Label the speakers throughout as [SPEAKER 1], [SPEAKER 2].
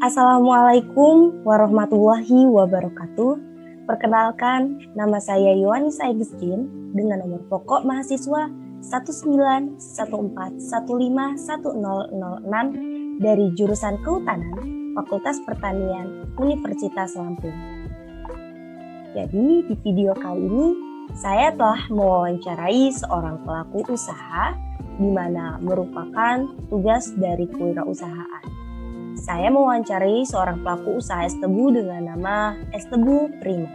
[SPEAKER 1] Assalamualaikum warahmatullahi wabarakatuh. Perkenalkan, nama saya Yohanisa Agustin dengan nomor pokok mahasiswa 19141515006 dari jurusan Kehutanan, Fakultas Pertanian, Universitas Lampung. Jadi di video kali ini saya telah mewawancarai seorang pelaku usaha di mana merupakan tugas dari kewirausahaan. Saya mewawancarai seorang pelaku usaha es tebu dengan nama Es Tebu Prima.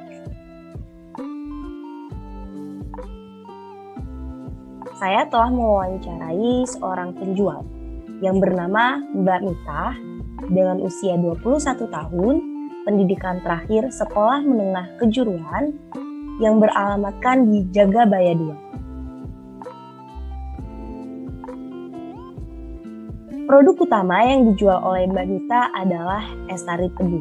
[SPEAKER 1] Saya telah mewawancarai seorang penjual yang bernama Mbak Mita dengan usia 21 tahun, pendidikan terakhir sekolah menengah kejuruan yang beralamatkan di Jagabaya 2. Produk utama yang dijual oleh Mbak Mita adalah es sari tebu.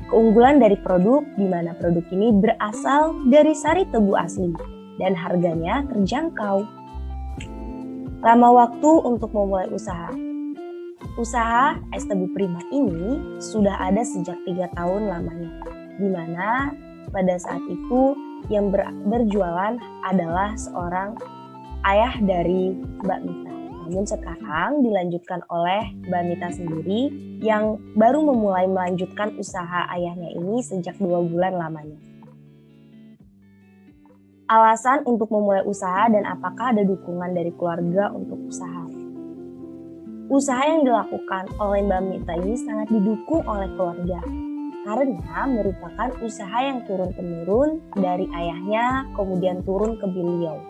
[SPEAKER 1] Keunggulan dari produk di mana produk ini berasal dari sari tebu asli dan harganya terjangkau. Lama waktu untuk memulai usaha. Usaha Es Tebu Prima ini sudah ada sejak 3 tahun lamanya, di mana pada saat itu yang berjualan adalah seorang ayah dari Mbak Mita. Namun sekarang dilanjutkan oleh Mbak Mita sendiri yang baru memulai melanjutkan usaha ayahnya ini sejak 2 bulan lamanya. Alasan untuk memulai usaha dan apakah ada dukungan dari keluarga untuk usaha. Usaha yang dilakukan oleh Mbak Mita ini sangat didukung oleh keluarga karena merupakan usaha yang turun-temurun dari ayahnya kemudian turun ke beliau.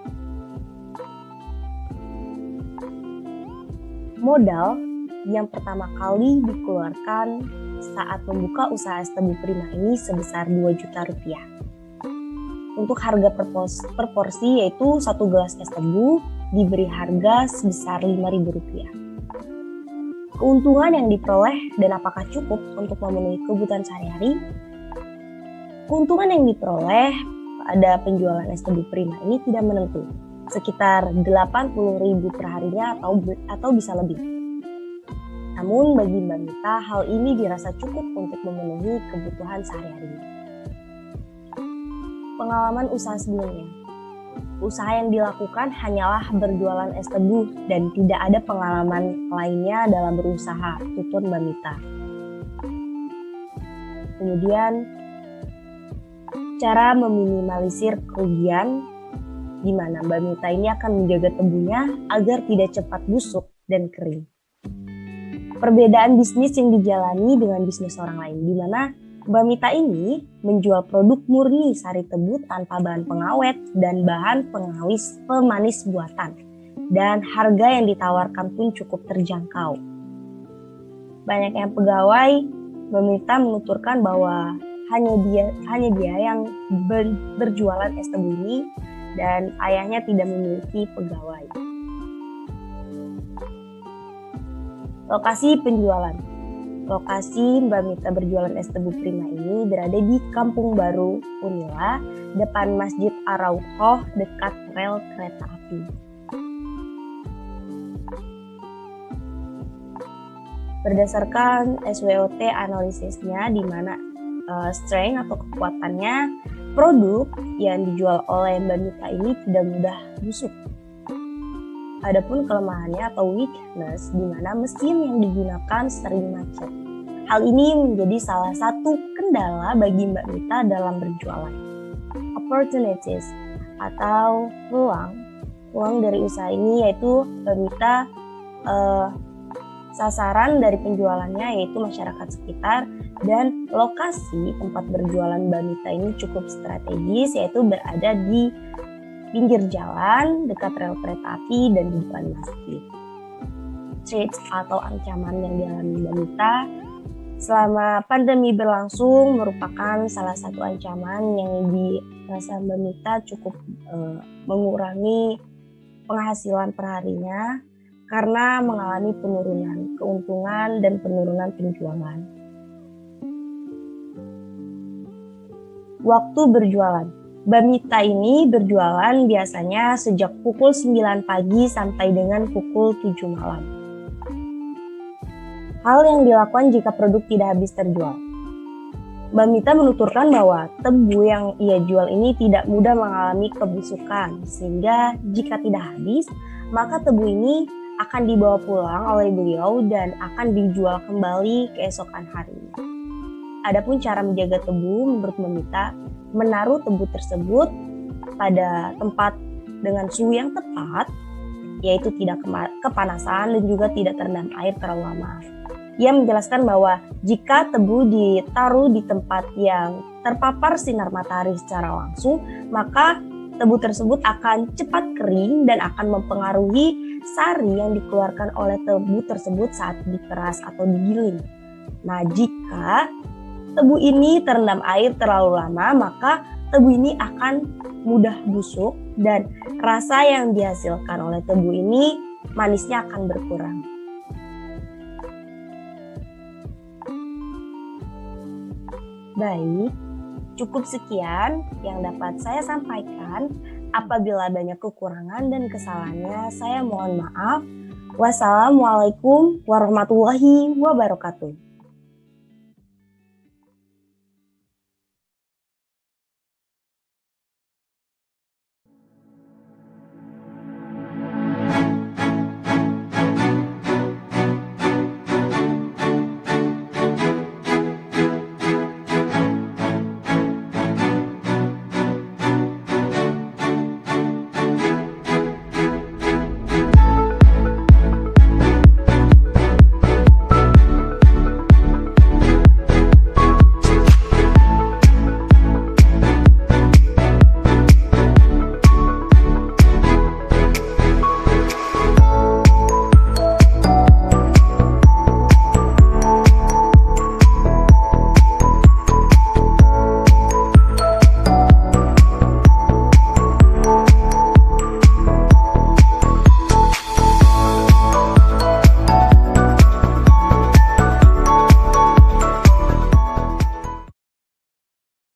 [SPEAKER 1] Modal yang pertama kali dikeluarkan saat membuka usaha Es Tebu Prima ini sebesar 2 juta rupiah. Untuk harga per porsi yaitu 1 gelas es tebu diberi harga sebesar Rp5.000. Keuntungan yang diperoleh dan apakah cukup untuk memenuhi kebutuhan sehari-hari? Keuntungan yang diperoleh pada penjualan Es Tebu Prima ini tidak menentu. Sekitar 80.000 per harinya atau bisa lebih. Namun bagi Mbak Mita hal ini dirasa cukup untuk memenuhi kebutuhan sehari-hari. Pengalaman usaha sebelumnya. Usaha yang dilakukan hanyalah berjualan es tebu dan tidak ada pengalaman lainnya dalam berusaha, tutur Mbak Mita. Kemudian cara meminimalisir kerugian di mana Mbak Mita ini akan menjaga tebunya agar tidak cepat busuk dan kering. Perbedaan bisnis yang dijalani dengan bisnis orang lain, di mana Mbak Mita ini menjual produk murni sari tebu tanpa bahan pengawet dan bahan pemanis buatan, dan harga yang ditawarkan pun cukup terjangkau. Banyaknya pegawai, Mbak Mita menuturkan bahwa hanya dia yang berjualan es tebu ini dan ayahnya tidak memiliki pegawai. Lokasi penjualan. Lokasi Mbak Mita berjualan es tebu Prima ini berada di Kampung Baru, Unila, depan Masjid Ar-Rauhoh dekat rel kereta api. Berdasarkan SWOT analisisnya di mana strength atau kekuatannya, produk yang dijual oleh Mbak Mita ini tidak mudah busuk. Adapun kelemahannya atau weakness di mana mesin yang digunakan sering macet. Hal ini menjadi salah satu kendala bagi Mbak Mita dalam berjualan. Opportunities atau peluang dari usaha ini yaitu Mbak Mita sasaran dari penjualannya yaitu masyarakat sekitar, dan lokasi tempat berjualan Mbak Mita ini cukup strategis yaitu berada di pinggir jalan dekat rel kereta api dan di depan masjid. Threats atau ancaman yang dialami Mbak Mita selama pandemi berlangsung merupakan salah satu ancaman yang dirasa Mbak Mita cukup mengurangi penghasilan perharinya karena mengalami penurunan keuntungan dan penurunan penjualan. Waktu berjualan. Mbak Mita ini berjualan biasanya sejak pukul 9 pagi sampai dengan pukul 7 malam. Hal yang dilakukan jika produk tidak habis terjual. Mbak Mita menuturkan bahwa tebu yang ia jual ini tidak mudah mengalami kebusukan, sehingga jika tidak habis, maka tebu ini akan dibawa pulang oleh beliau dan akan dijual kembali keesokan harinya. Adapun cara menjaga tebu menurut Mbak Mita, menaruh tebu tersebut pada tempat dengan suhu yang tepat, yaitu tidak kepanasan dan juga tidak terendam air terlalu lama. Ia menjelaskan bahwa jika tebu ditaruh di tempat yang terpapar sinar matahari secara langsung, maka tebu tersebut akan cepat kering dan akan mempengaruhi sari yang dikeluarkan oleh tebu tersebut saat diperas atau digiling. Nah, jika tebu ini terendam air terlalu lama, maka tebu ini akan mudah busuk dan rasa yang dihasilkan oleh tebu ini manisnya akan berkurang. Baik, cukup sekian yang dapat saya sampaikan. Apabila banyak kekurangan dan kesalahannya, saya mohon maaf. Wassalamualaikum warahmatullahi wabarakatuh.